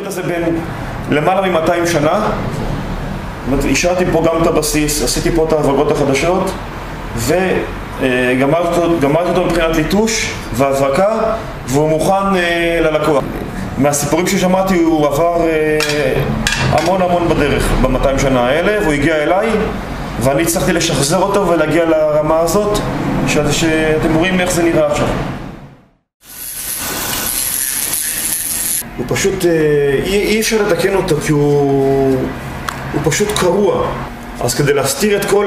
הפריט הזה בין למעלה מ-200 שנה. השארתי פה גם את הבסיס, עשיתי פה את ההברגות החדשות וגמרתי אותו מבחינת ליטוש והברקה, והוא מוכן ללקוח. מהסיפורים ששמעתי הוא עבר המון בדרך ב-200 שנה האלה, והוא הגיע אליי ואני הצלחתי לשחזר אותו ולהגיע לרמה הזאת שאתם רואים איך זה נראה עכשיו. הוא פשוט, אי אפשר לתקן אותו כי הוא פשוט קרוע. אז כדי להסתיר את כל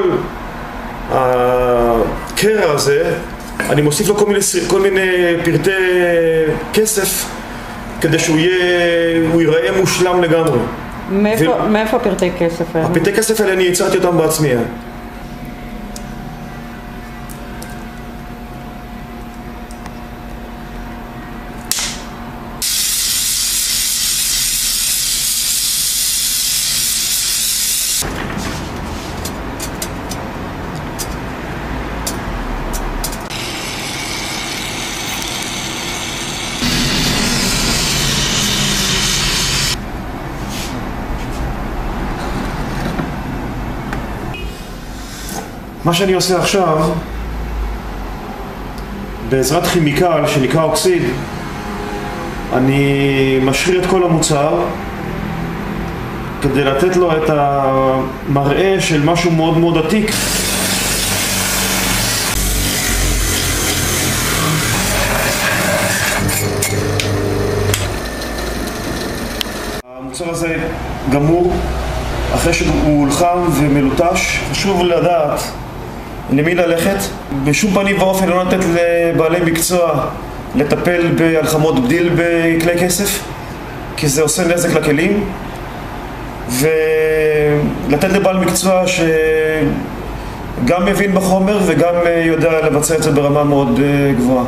הקרע הזה, אני מוסיף לו כל מיני פרטי כסף כדי שהוא ייראה מושלם לגמרי. מאיפה פרטי כסף האלה? הפרטי כסף האלה אני ייצרתי אותם בעצמי. מה שאני עושה עכשיו, בעזרת כימיקל שנקרא אוקסיד, אני משחיר את כל המוצר כדי לתת לו את המראה של משהו מאוד עתיק. המוצר הזה גמור, אחרי שהוא הולחם ומלוטש. חשוב לדעת למי ללכת. בשום פנים ואופן לא לתת לבעלי מקצוע לטפל בהלחמות בדיל בכלי כסף, כי זה עושה נזק לכלים, ולתת לבעל מקצוע שגם מבין בחומר וגם יודע לבצע את זה ברמה מאוד גבוהה.